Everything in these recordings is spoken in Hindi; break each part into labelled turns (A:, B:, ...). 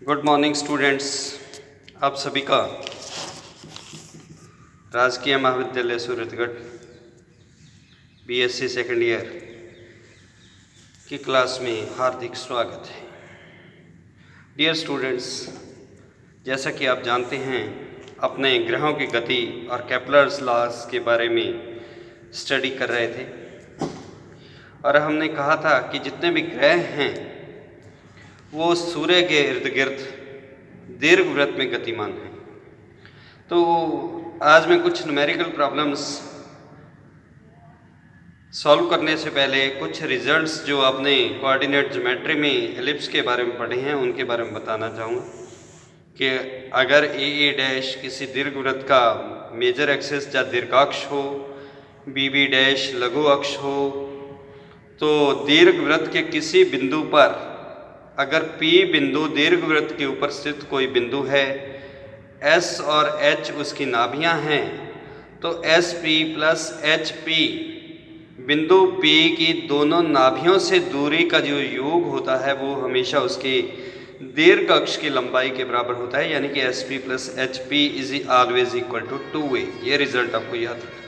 A: Good morning students. आप सभी का राजकीय महाविद्यालय सूरतगढ़ बीएससी सेकेंड ईयर की क्लास में हार्दिक स्वागत है। डियर स्टूडेंट्स, जैसा कि आप जानते हैं, अपने ग्रहों की गति और केपलर्स लॉज के बारे में स्टडी कर रहे थे और हमने कहा था कि जितने भी ग्रह हैं वो सूर्य के इर्द गिर्द दीर्घवृत्त में गतिमान हैं। तो आज मैं कुछ न्यूमेरिकल प्रॉब्लम्स सॉल्व करने से पहले कुछ रिजल्ट्स जो आपने कोऑर्डिनेट ज्योमेट्री में एलिप्स के बारे में पढ़े हैं उनके बारे में बताना चाहूँगा कि अगर ए डैश किसी दीर्घवृत्त का मेजर एक्सिस या दीर्घाक्ष हो, बी डैश लघु अक्ष हो, तो दीर्घवृत्त के किसी बिंदु पर अगर P बिंदु दीर्घवृत्त के ऊपर स्थित कोई बिंदु है, S और H उसकी नाभियां हैं, तो SP प्लस HP बिंदु P की दोनों नाभियों से दूरी का जो योग होता है वो हमेशा उसके दीर्घ अक्ष की लंबाई के बराबर होता है, यानी कि SP plus HP is always equal to 2a। ये रिजल्ट आपको याद रखना।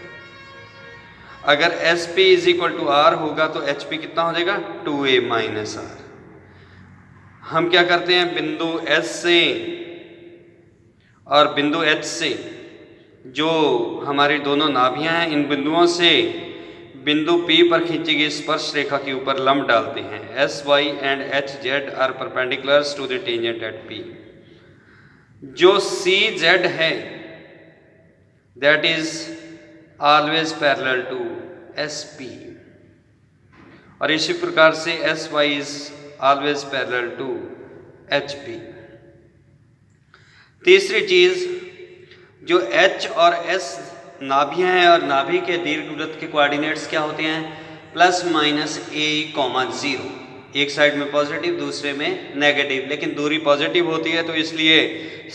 A: अगर SP is equal to R होगा तो HP कितना हो जाएगा? 2a minus R। हम क्या करते हैं, बिंदु S से और बिंदु H से जो हमारी दोनों नाभियां हैं, इन बिंदुओं से बिंदु P पर खींची गई स्पर्श रेखा के ऊपर लंब डालते हैं। S, Y and H, Z are perpendiculars to the tangent at P। जो C, Z है that is always parallel to SP, और इसी प्रकार से SY is always parallel to HP। तीसरी चीज, जो H और S नाभियां हैं और नाभि के दीर्घवृत्त के कोऑर्डिनेट्स क्या होते हैं? Plus minus a,0। एक साइड में पॉजिटिव, दूसरे में नेगेटिव, लेकिन दूरी पॉजिटिव होती है तो इसलिए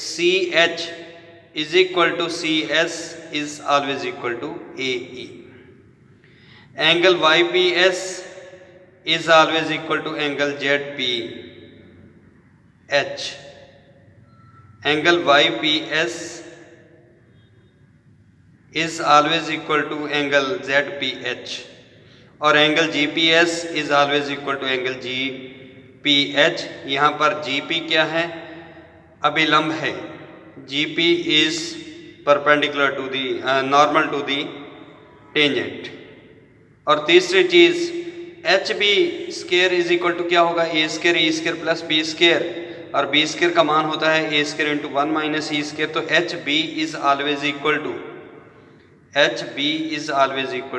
A: CH is equal to CS is always equal to AE। Angle YPS is always equal to angle ZPH। angle YPS is always equal to angle ZPH, और angle GPS is always equal to angle GPH। यहाँ पर GP क्या है? अभिलंब है। GP is perpendicular to the normal to the tangent। और तीसरी चीज, HB square is equal to क्या होगा? A square E square plus B square, और बी स्केयर का मान होता है A square into 1 minus E square. तो HB is always equal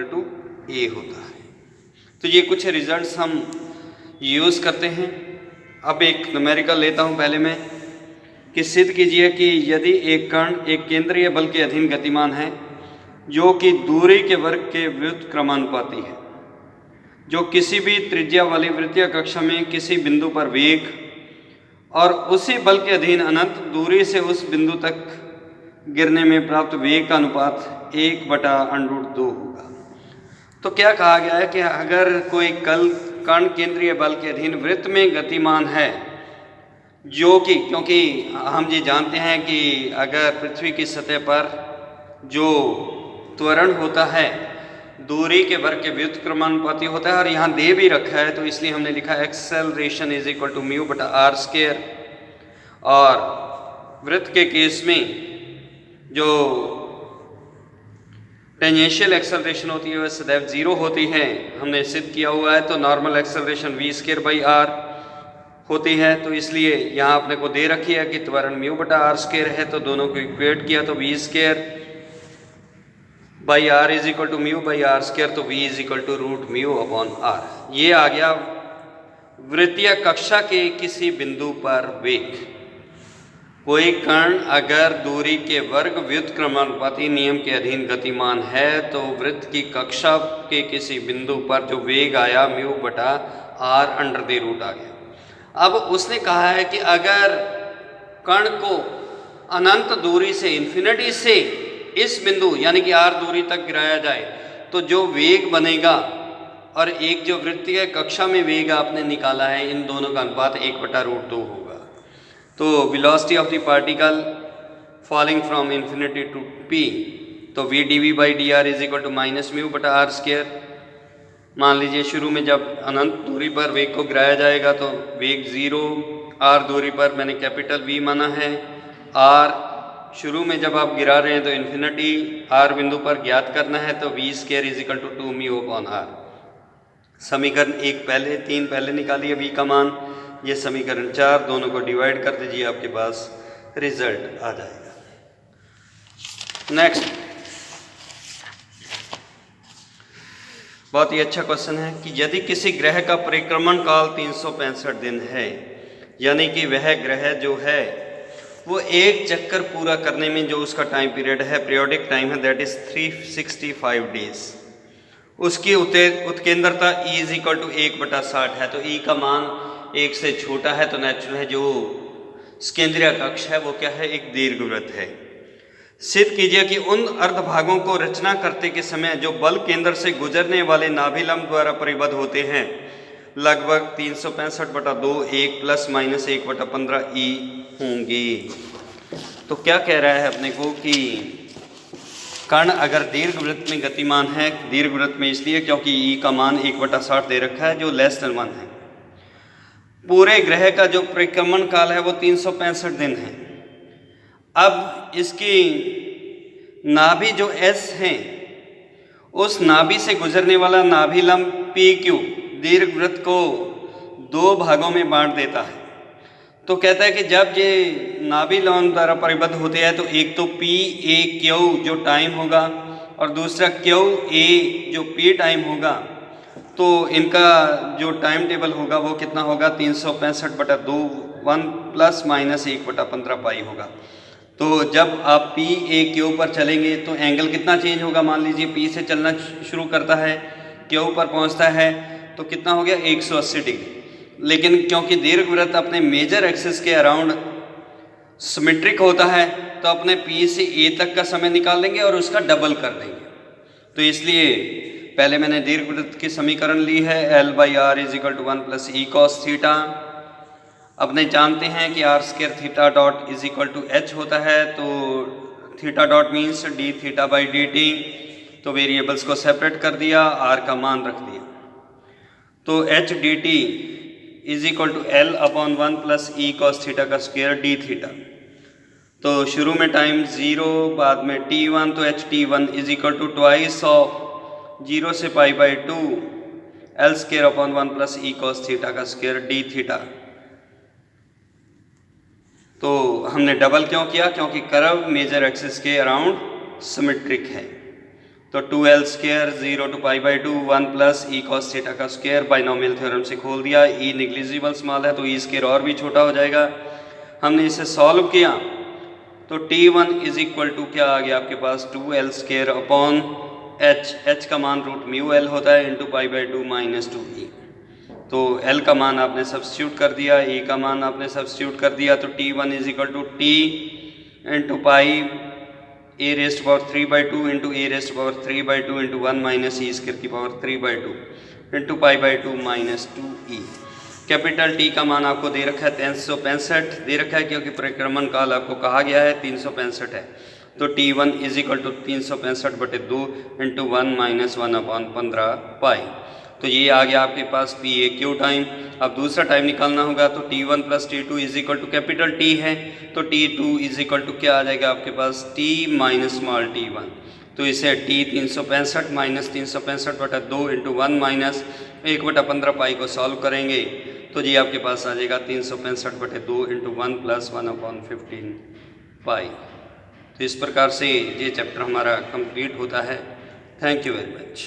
A: to A होता है। तो ये कुछ रिजल्ट्स हम यूज़ करते हैं। अब एक न्यूमेरिकल लेता हूँ पहले मैं, कि सिद्ध कीजिए कि यदि एक कण एक केंद्रीय बल के अधीन गतिमान है जो कि दूरी के वर्ग के व्युत्क्रमानुपाती है, जो किसी भी त्रिज्या वाली वृत्तीय कक्षा में किसी बिंदु पर वेग और उसी बल के अधीन अनंत दूरी से उस बिंदु तक गिरने में प्राप्त वेग का अनुपात 1/√2 होगा। तो क्या कहा गया है कि अगर कोई कण केंद्रीय बल के अधीन वृत्त में गतिमान है, जो कि क्योंकि हम ये जानते हैं कि अगर पृथ्वी की सतह पर जो त्वरण होता है दूरी के वर्ग के व्युत्क्रमानुपाती होता है, और यहाँ दे भी रखा है तो इसलिए हमने लिखा acceleration is equal to mu बटा आर स्क्वायर। और वृत्त के केस में जो टेंजेंशियल एक्सेलरेशन होती है वह सदैव 0 होती है, हमने सिद्ध किया हुआ है। तो normal acceleration v square by R होती है, तो इसलिए यहाँ अपने को दे रखी है कि त्वरण म्यू बटा आर स्क्वायर है, तो दोनों को इक्वेट किया तो v square by R is equal to mu by R square, तो v is equal to root mu upon R. ये आ गया वृत्तीय कक्षा के किसी बिंदु पर वेग। कोई कण अगर दूरी के वर्ग व्युत्क्रमानुपाती नियम के अधीन गतिमान है तो वृत्त की कक्षा के किसी बिंदु पर जो वेग आया म्यू बटा आर अंडर द रूट आ गया। अब उसने कहा है कि अगर कण को अनंत दूरी से, इन्फिनिटी से इस बिंदु यानी कि r दूरी तक गिराया जाए तो जो वेग बनेगा और एक जो वृत्तीय कक्षा में वेग आपने निकाला है, इन दोनों का अनुपात 1/√2 होगा। तो velocity of the particle falling from infinity to p, तो v dv by D R is equal to minus mu बटा आर स्क्वायर। मान लीजिए शुरू में जब अनंत दूरी पर वेग को गिराया जाएगा तो वेग 0, r दूरी पर मैंने कैपिटल V माना है, r शुरू में जब आप गिरा रहे हैं तो इन्फिनिटी r बिंदु पर ज्ञात करना है, तो v square is equal to 2 mu upon r। समीकरण 1 पहले, 3 पहले निकालिए v का मान, ये समीकरण 4, दोनों को डिवाइड कर दीजिए, आपके पास रिजल्ट आ जाएगा। नेक्स्ट, बहुत ही अच्छा क्वेश्चन है कि यदि किसी ग्रह का परिक्रमण काल 365 दिन है, यानी कि वह ग्रह जो है वो एक चक्कर पूरा करने में जो उसका टाइम पीरियड है, पीरियोडिक टाइम है, दैट इज 365 डेज, उसकी उत्केंद्रता E इज इक्वल टू 1/60 है। तो E का मान 1 से छोटा है, तो नेचुरल है जो स्केंद्रीय कक्ष है वो क्या है, एक दीर्घवृत्त है। सिद्ध कीजिए कि उन अर्धभागों को रचना करते के समय जो बल केंद्र से गुजरने वाले नाभिलंब द्वारा परिबद्ध होते हैं लगभग 365/2 1 ± 1/15 E होंगे। तो क्या कह रहा है अपने को कि कण अगर दीर्घवृत्त में गतिमान है, दीर्घवृत्त में इसलिए क्योंकि E का मान 1/60 दे रखा है जो लेस देन 1 है। पूरे ग्रह का जो परिक्रमण काल है वो 365 दिन है। अब इसकी नाभि जो S है, उस नाभि से गुजरने वाला नाभिलंब PQ दीर्घवृत्त को 2 भागों में बांट देता है। तो कहता है कि जब ये नाभिलंब द्वारा परिबद्ध होते हैं तो एक तो PAQ जो टाइम होगा और दूसरा QA जो P टाइम होगा, तो इनका जो टाइम टेबल होगा वो कितना होगा, 365/2 1 ± 1/15 पाई होगा। तो जब आप PAQ पर चलेंगे तो एंगल कितना चेंज होगा, मान लीजिए P से चलना शुरू करता है, Q पर पहुंचता है तो कितना हो गया 180 डिग्री। लेकिन क्योंकि दीर्घवृत्त अपने मेजर एक्सिस के अराउंड सिमेट्रिक होता है तो अपने P से A तक का समय निकाल देंगे और उसका डबल कर देंगे। तो इसलिए पहले मैंने दीर्घवृत्त की समीकरण ली है, L/R is equal to 1 + E cos theta. अपने जानते हैं कि r square theta dot is equal to h होता है, तो theta dot means d θ/dt। तो वेरिएबल्स को सेपरेट कर दिया, r का मान रख दिया, तो h dt is equal to L/1 + E cos theta का स्क्वायर d थीटा। तो शुरू में टाइम 0, बाद में t1, तो h t1 is equal to twice of 0 से π/2 L/1 + E cos थीटा का स्क्वायर d थीटा। तो हमने डबल क्यों किया, क्योंकि कर्व मेजर एक्सिस के अराउंड सिमेट्रिक है। तो 2L² 0 to π/2 1 + E cos theta का स्क्वायर बाइनोमियल थ्योरम से खोल दिया। E निग्लिजिबल स्मॉल है तो E स्क्वायर और भी छोटा हो जाएगा। हमने इसे सॉल्व किया तो t1 इज इक्वल टू क्या आ गया आपके पास, 2L² अपॉन h का मान √μL होता है इंटू π/2 - 2E। तो L का मान आपने सब्स्टिट्यूट कर दिया, E का मान आपने सब्स्टिट्यूट कर दिया, तो t1 is equal to t into pi a⁻³ into a⁻³ into 1 - e² into π/2 - 2e। Capital T का मान आपको दे रखा है 365 दे रखा है, क्योंकि परिक्रमण काल आपको कहा गया है 365 है। तो t1 is equal to 365/2 into 1 - 1/15 pi. तो ये आ गया आपके पास PAQ टाइम। अब दूसरा टाइम निकालना होगा, तो t1 + t2 is equal to capital T है, तो t2 इज इक्वल टू क्या आ जाएगा आपके पास, t - स्मॉल t1। तो इसे t 365 - 365/2 इंटू 1 - 1/15 पाई को सॉल्व करेंगे तो जी आपके पास आ जाएगा 365/2 इंटू 1 + 1/15 पाई। तो इस प्रकार से ये चैप्टर हमारा कंप्लीट होता है। Thank you very much.